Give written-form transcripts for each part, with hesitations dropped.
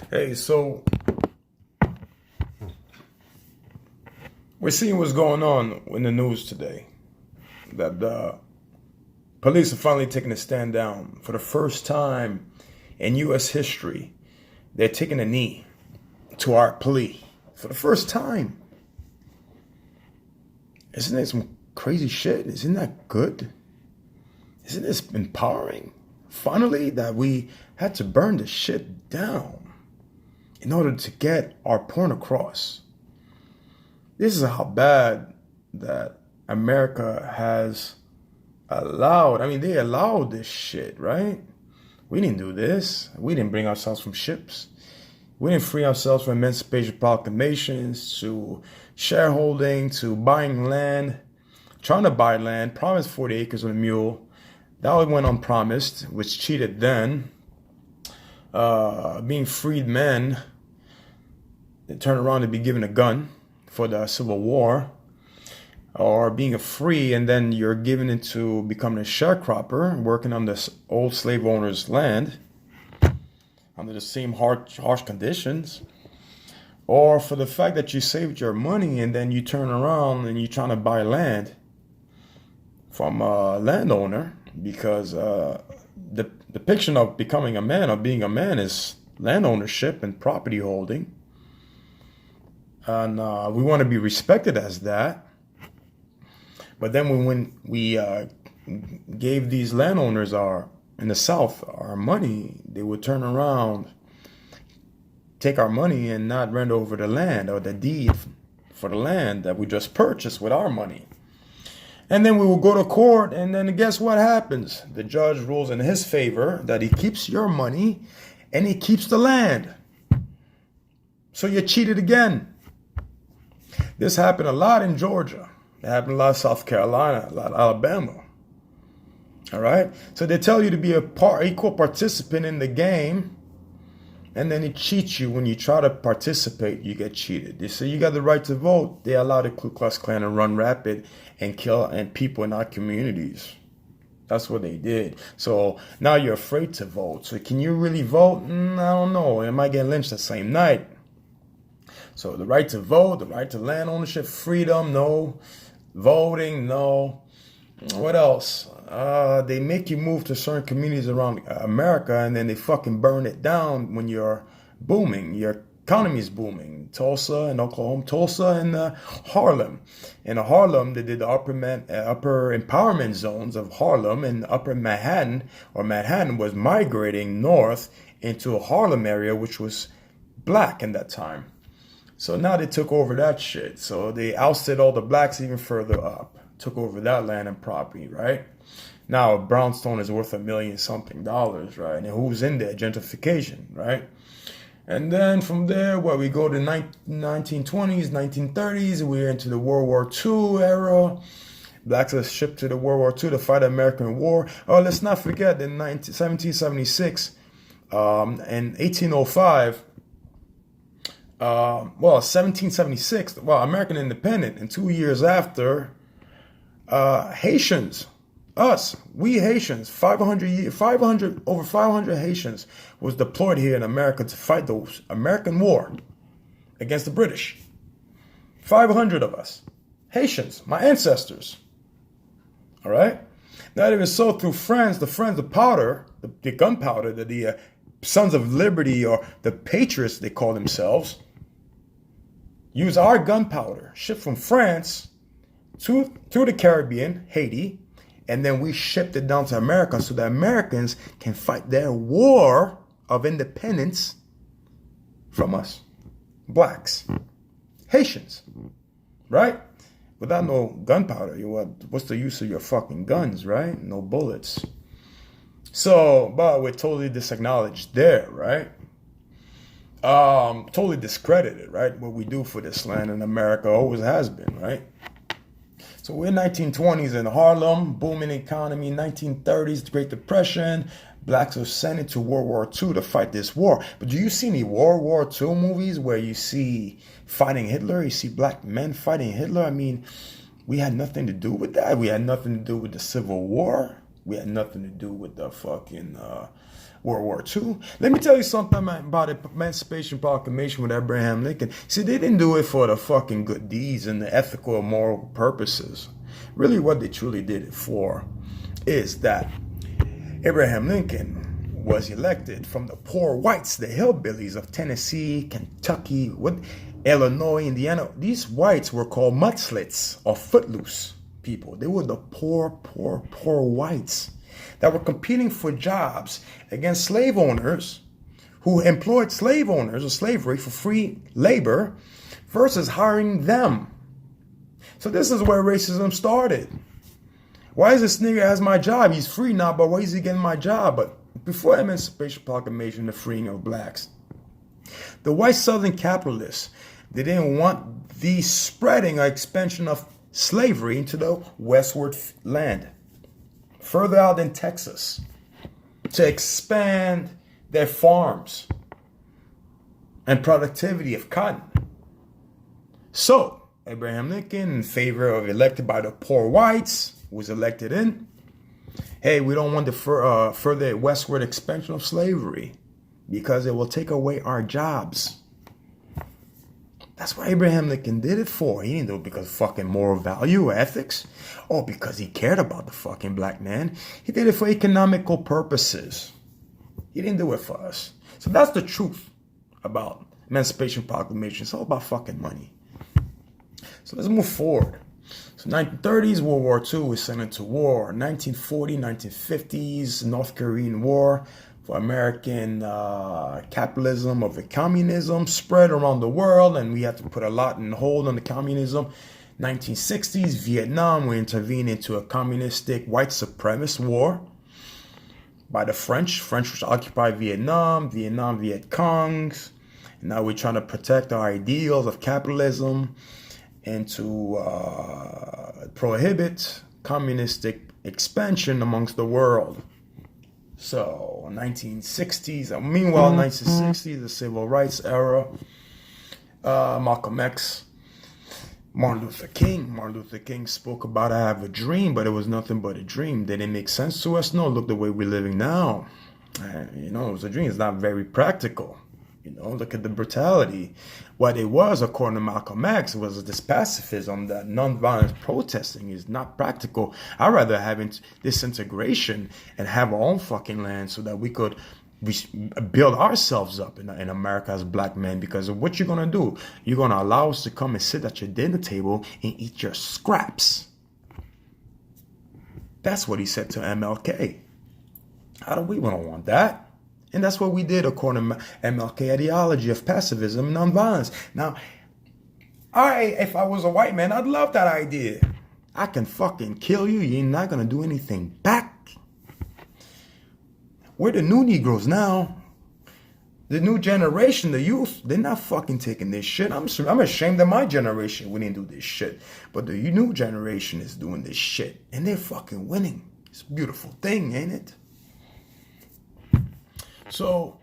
Hey, so we're seeing what's going on in the news today. That the police are finally taking a stand down. For the first time in U.S. history, they're taking a knee to our plea. For the first time. Isn't that some crazy shit? Isn't that good? Isn't this empowering? Finally, that we had to burn this shit down in order to get our point across. This is how bad that America has allowed. I mean, they allowed this shit, right? We didn't do this. We didn't bring ourselves from ships. We didn't free ourselves from emancipation proclamations to shareholding to buying land, trying to buy land, promised 40 acres on a mule. That went unpromised, which cheated then. Being freed men, they turn around to be given a gun for the Civil War, or being a free and then you're given into becoming a sharecropper, working on this old slave owner's land under the same harsh conditions, or for the fact that you saved your money and then you turn around and you're trying to buy land from a landowner because the depiction of becoming a man or being a man is land ownership and property holding. And we want to be respected as that. But then when we gave these landowners in the South our money, they would turn around, take our money and not rent over the land or the deed for the land that we just purchased with our money. And then we will go to court, and then guess what happens? The judge rules in his favor that he keeps your money and he keeps the land. So you cheated again. This happened a lot in Georgia. It happened a lot in South Carolina, a lot in Alabama. All right? So they tell you to be equal participant in the game, and then it cheats you when you try to participate, you get cheated. They say you got the right to vote. They allow the Ku Klux Klan to run rapid and kill people in our communities. That's what they did. So now you're afraid to vote. So can you really vote? I don't know. It might get lynched the same night. So the right to vote, the right to land ownership, freedom, no. Voting, no. What else? They make you move to certain communities around America and then they fucking burn it down when you're booming. Your economy is booming. Tulsa and Oklahoma, Tulsa and Harlem. In Harlem, they did the upper empowerment zones of Harlem, and upper Manhattan, or Manhattan was migrating north into a Harlem area, which was black in that time. So now they took over that shit. So they ousted all the blacks even further up. Took over that land and property, right? Now a brownstone is worth $1 million something, right? And who's in there? Gentrification, right? And then from there, we go to 1920s, 1930s, we're into the World War II era. Blacks are shipped to the World War II to fight the American War. Oh, let's not forget that in 1776 and 1805, 1776, American independence, and 2 years after, Haitians, we Haitians, over 500 Haitians was deployed here in America to fight the American war against the British. 500 of us, Haitians, my ancestors. All right. Not even so, through France, the powder, the gunpowder, the Sons of Liberty, or the Patriots, they call themselves, use our gunpowder shipped from France through the Caribbean, Haiti, and then we shipped it down to America so the Americans can fight their war of independence from us, blacks, Haitians, right? Without no gunpowder, what's the use of your fucking guns, right? No bullets. So, but we're totally disacknowledged there, right? Totally discredited, right? What we do for this land in America always has been, right? So we're 1920s in Harlem, booming economy, 1930s, the Great Depression. Blacks are sent into World War II to fight this war. But do you see any World War II movies where you see fighting Hitler? You see black men fighting Hitler? I mean, we had nothing to do with that. We had nothing to do with the Civil War. We had nothing to do with the fucking World War II. Let me tell you something about the Emancipation Proclamation with Abraham Lincoln. See, they didn't do it for the fucking good deeds and the ethical or moral purposes. Really, what they truly did it for is that Abraham Lincoln was elected from the poor whites, the hillbillies of Tennessee, Kentucky, Illinois, Indiana. These whites were called mudslits or footloose people. They were the poor whites that were competing for jobs against slave owners who employed slave owners or slavery for free labor versus hiring them. So this is where racism started. Why is this nigga has my job? He's free now, but why is he getting my job? But before Emancipation Proclamation, the freeing of blacks, the white Southern capitalists, they didn't want the spreading or expansion of slavery into the westward land, further out in Texas, to expand their farms and productivity of cotton. So Abraham Lincoln, in favor of elected by the poor whites, was elected in. Hey, we don't want the further westward expansion of slavery because it will take away our jobs. That's what Abraham Lincoln did it for. He didn't do it because of fucking moral value or ethics or because he cared about the fucking black man. He did it for economical purposes. He didn't do it for us. So that's the truth about Emancipation Proclamation. It's all about fucking money. So let's move forward. So 1930s, World War II was sent into war. 1940s, 1950s, North Korean War for American capitalism over communism spread around the world, and we had to put a lot in hold on the communism. 1960s, Vietnam, we intervened into a communistic white supremacist war by the French. French was occupied Vietnam, Viet Congs. And now we're trying to protect our ideals of capitalism and to prohibit communistic expansion amongst the world. So 1960s, meanwhile 1960s, the civil rights era, Malcolm X, Martin Luther King. Martin Luther King spoke about I have a dream, but it was nothing but a dream. Did it make sense to us? No, look the way we're living now. It was a dream. It's not very practical. Look at the brutality. What it was, according to Malcolm X, was this pacifism, that nonviolent protesting is not practical. I'd rather have disintegration and have our own fucking land so that we could build ourselves up in America as black men. Because of what you're going to do, you're going to allow us to come and sit at your dinner table and eat your scraps. That's what he said to MLK. How do we want that? And that's what we did according to MLK ideology of pacifism and nonviolence. Now, if I was a white man, I'd love that idea. I can fucking kill you. You're not going to do anything back. We're the new Negroes now. The new generation, the youth, they're not fucking taking this shit. I'm ashamed of my generation. We didn't do this shit. But the new generation is doing this shit. And they're fucking winning. It's a beautiful thing, ain't it? So,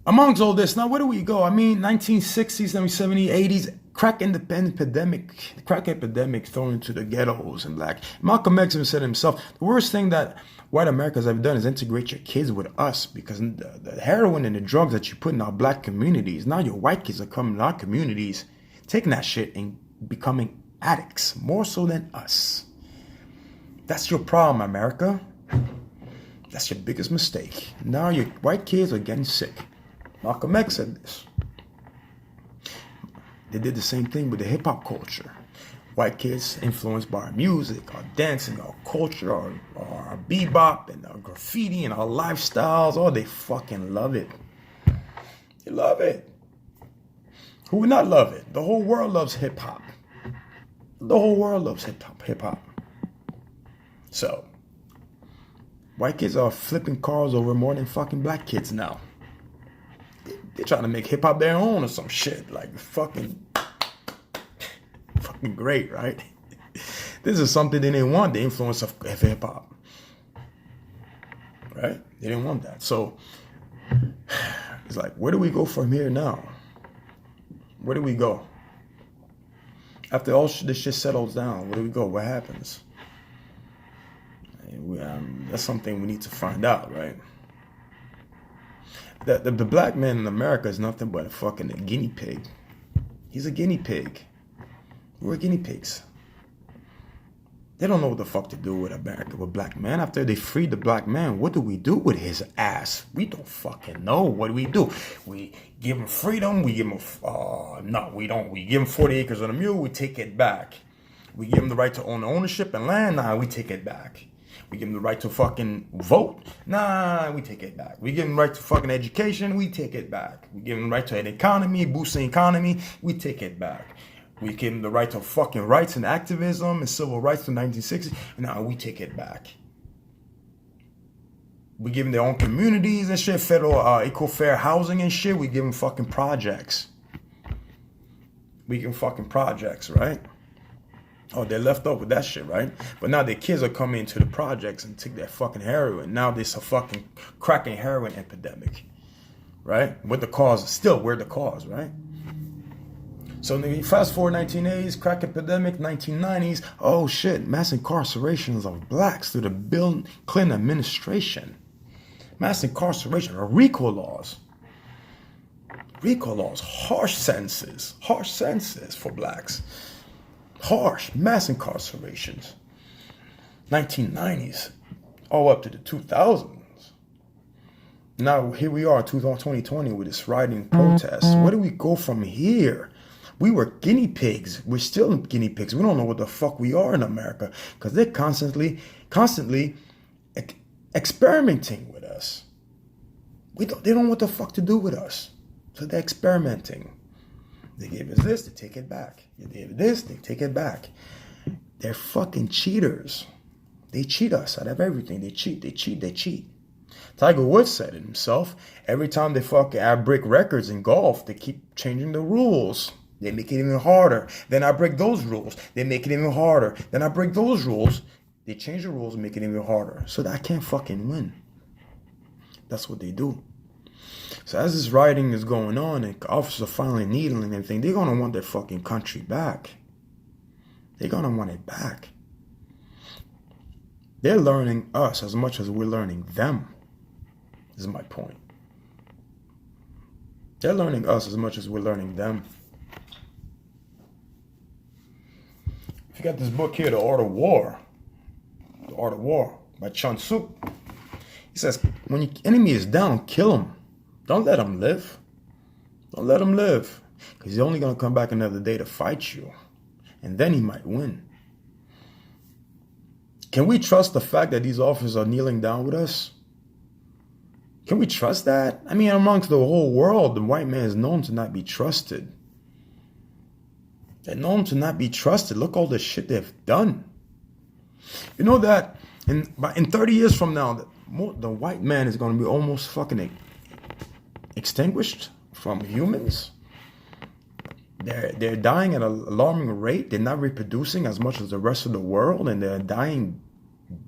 amongst all this, now where do we go? 1960s, 70s, 80s, crack epidemic thrown into the ghettos and black. Malcolm X said himself, the worst thing that white Americans have done is integrate your kids with us, because the heroin and the drugs that you put in our black communities, now your white kids are coming to our communities, taking that shit and becoming addicts, more so than us. That's your problem, America. That's your biggest mistake. Now your white kids are getting sick. Malcolm X said this. They did the same thing with the hip-hop culture. White kids influenced by our music, our dancing, our culture, our bebop, and our graffiti, and our lifestyles. Oh, they fucking love it. They love it. Who would not love it? The whole world loves hip-hop. The whole world loves hip-hop. So, white kids are flipping cars over more than fucking black kids now. They're trying to make hip-hop their own or some shit. Like, fucking great, right? This is something they didn't want, the influence of hip-hop. Right? They didn't want that. So, it's like, where do we go from here now? Where do we go? After all this shit settles down, where do we go? What happens? That's something we need to find out, right? The black man in America is nothing but a fucking guinea pig. He's a guinea pig. We're guinea pigs. They don't know what the fuck to do with America, with black man. After they freed the black man, what do we do with his ass? We don't fucking know. What do? We give him freedom. We give him, no, we don't. We give him 40 acres on a mule. We take it back. We give him the right to own ownership and land. Nah, we take it back. We give him the right to fucking vote. Nah, we take it back. We give him the right to fucking education. We take it back. We give him the right to an economy, boosting economy. We take it back. We give them the right to fucking rights and activism and civil rights in 1960. Now we take it back. We give them their own communities and shit, federal equal fair housing and shit. We give them fucking projects. We give them fucking projects, right? Oh, they're left up with that shit, right? But now their kids are coming into the projects and take that fucking heroin. Now there's a fucking cracking heroin epidemic, right? With the cause, still, we're the cause, right? So fast forward 1980s, crack epidemic, 1990s. Oh shit, mass incarcerations of blacks through the Bill Clinton administration. Mass incarceration, or RICO laws. RICO laws, harsh sentences for blacks. Harsh, mass incarcerations. 1990s, all up to the 2000s. Now here we are, 2020, with this rioting protests. Where do we go from here? We were guinea pigs. We're still guinea pigs. We don't know what the fuck we are in America because they're constantly experimenting with us. They don't know what the fuck to do with us. So they're experimenting. They gave us this, they take it back. They gave us this, they take it back. They're fucking cheaters. They cheat us out of everything. They cheat. Tiger Woods said it himself. Every time they fucking break records in golf, they keep changing the rules. They make it even harder. Then I break those rules. They make it even harder. Then I break those rules. They change the rules and make it even harder. So that I can't fucking win. That's what they do. So as this rioting is going on and officers are finally needling and everything, they're going to want their fucking country back. They're going to want it back. They're learning us as much as we're learning them. This is my point. They're learning us as much as we're learning them. If you got this book here, The Art of War by Chun Tzu, he says, when your enemy is down, kill him. Don't let him live. Don't let him live. Because he's only going to come back another day to fight you. And then he might win. Can we trust the fact that these officers are kneeling down with us? Can we trust that? I mean, amongst the whole world, the white man is known to not be trusted. They're known to not be trusted. Look all the shit they've done. You know that in 30 years from now, the white man is going to be almost fucking extinguished from humans. They're dying at an alarming rate. They're not reproducing as much as the rest of the world, and they're a dying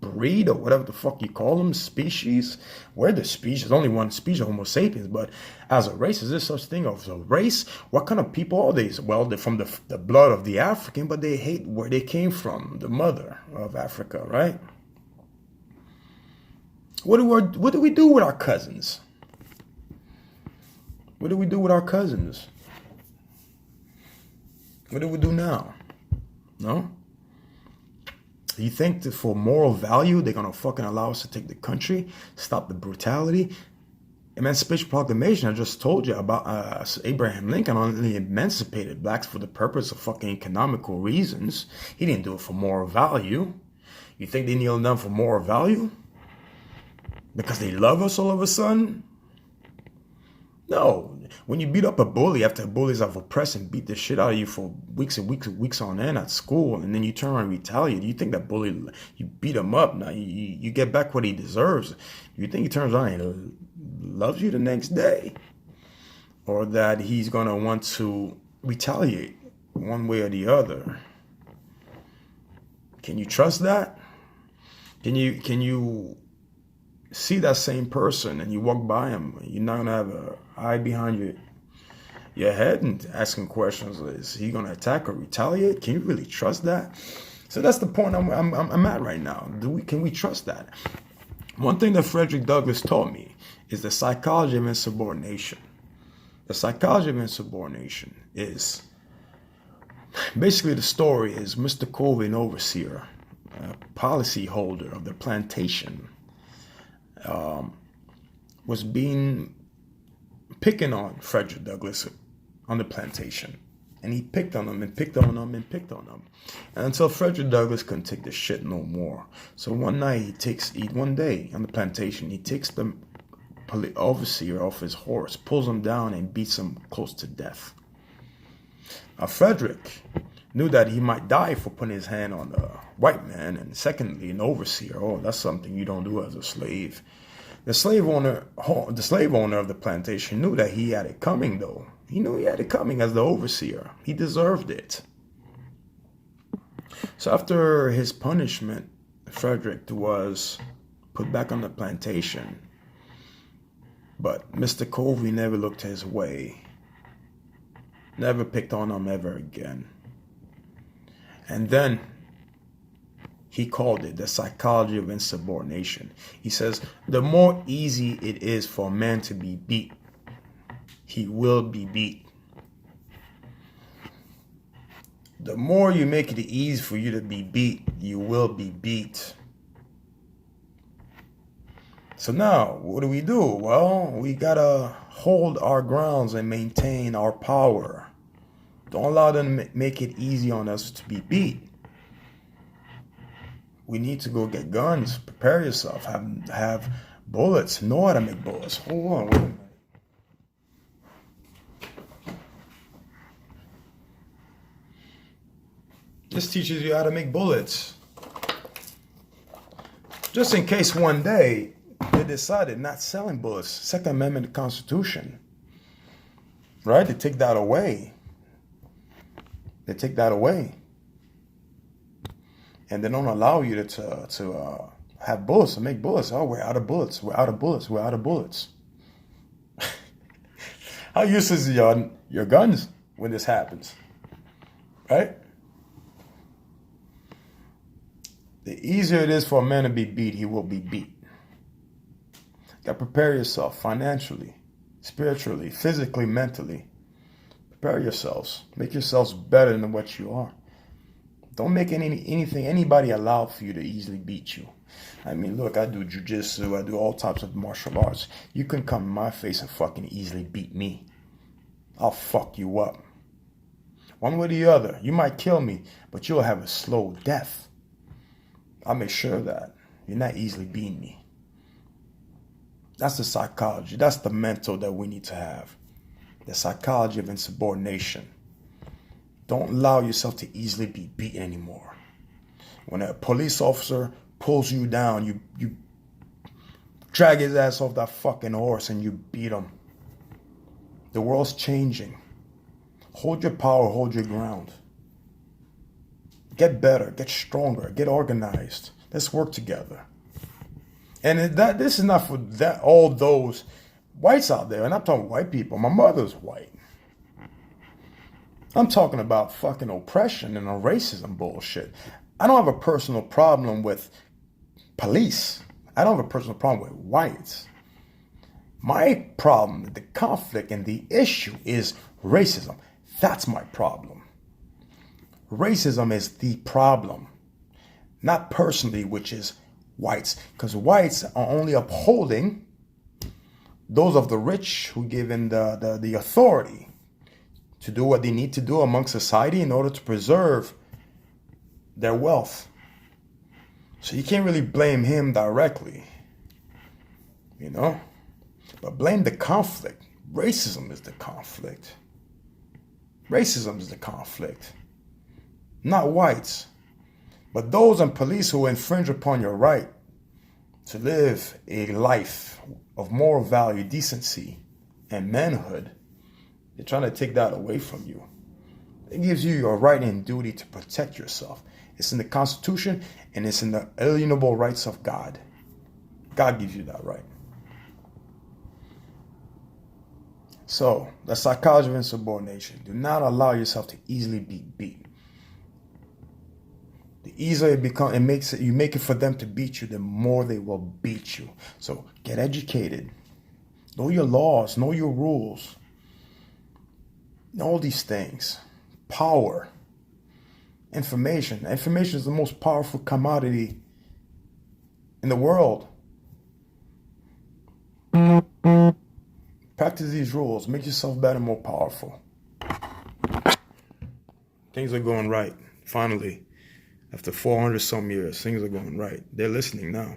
breed or whatever the fuck you call them, species. We're the species. There's only one species, Homo sapiens. But as a race, is there such thing as a race? What kind of people are they? Well, they're from the blood of the African, but they hate where they came from, the mother of Africa, right? What do we do with our cousins? What do we do with our cousins? What do we do now? No? You think that for moral value, they're going to fucking allow us to take the country, stop the brutality? Emancipation Proclamation, I just told you about Abraham Lincoln only emancipated blacks for the purpose of fucking economical reasons. He didn't do it for moral value. You think they kneel down for moral value? Because they love us all of a sudden? No. When you beat up a bully after bullies have oppressed and beat the shit out of you for weeks and weeks and weeks on end at school, and then you turn around and retaliate, you think that bully, you beat him up, now you get back what he deserves. You think he turns around and loves you the next day? Or that he's going to want to retaliate one way or the other? Can you trust that? Can you see that same person and you walk by him, you're not going to have an eye behind your head and asking questions, is he going to attack or retaliate? Can you really trust that? So that's the point I'm at right now. Can we trust that? One thing that Frederick Douglass taught me is the psychology of insubordination. The psychology of insubordination is basically the story is Mr. Covey, an overseer, a policy holder of the plantation, was picking on Frederick Douglass on the plantation. And he picked on him and picked on him and picked on him. And until Frederick Douglass couldn't take this shit no more. So one day on the plantation, he takes the overseer off his horse, pulls him down and beats him close to death. Now Frederick knew that he might die for putting his hand on a white man. And secondly, an overseer. Oh, that's something you don't do as a slave. The slave owner of the plantation knew that he had it coming, though. He knew he had it coming as the overseer. He deserved it. So after his punishment, Frederick was put back on the plantation. But Mr. Covey never looked his way. Never picked on him ever again. And then he called it the psychology of insubordination. He says, the more easy it is for a man to be beat, he will be beat. The more you make it easy for you to be beat, you will be beat. So now, what do? Well, we gotta hold our grounds and maintain our power. Don't allow them to make it easy on us to be beat. We need to go get guns. Prepare yourself. Have bullets. Know how to make bullets. Hold on, wait a minute. This teaches you how to make bullets. Just in case one day they decided not selling bullets. Second Amendment of the Constitution. Right? They take that away. And they don't allow you to have bullets, to make bullets. Oh, we're out of bullets. How useless is your guns when this happens? Right? The easier it is for a man to be beat, he will be beat. You got to prepare yourself financially, spiritually, physically, mentally. Prepare yourselves. Make yourselves better than what you are. Don't make anybody allow for you to easily beat you. I mean, look, I do jujitsu, I do all types of martial arts. You can come in my face and fucking easily beat me. I'll fuck you up. One way or the other. You might kill me, but you'll have a slow death. I'll make sure of that. You're not easily beating me. That's the psychology. That's the mental that we need to have. The psychology of insubordination. Don't allow yourself to easily be beaten anymore. When a police officer pulls you down, you drag his ass off that fucking horse and you beat him. The world's changing. Hold your power, hold your ground. Get better, get stronger, get organized. Let's work together. And this is not for all those whites out there. And I'm talking white people. My mother's white. I'm talking about fucking oppression and racism bullshit. I don't have a personal problem with police. I don't have a personal problem with whites. My problem, the conflict and the issue is racism. That's my problem. Racism is the problem. Not personally, which is whites. Because whites are only upholding those of the rich who given the authority to do what they need to do among society in order to preserve their wealth. So you can't really blame him directly, you know? But blame the conflict. Racism is the conflict. Racism is the conflict. Not whites, but those in police who infringe upon your right to live a life of moral value, decency, and manhood. They're trying to take that away from you. It gives you your right and duty to protect yourself. It's in the Constitution and it's in the alienable rights of God. God gives you that right. So, the psychology of insubordination. Do not allow yourself to easily be beat. The easier you make it for them to beat you, the more they will beat you. So, get educated. Know your laws. Know your rules. Know all these things. Power. Information. Information is the most powerful commodity in the world. Practice these rules. Make yourself better, more powerful. Things are going right. Finally, after 400 some years, things are going right. They're listening now.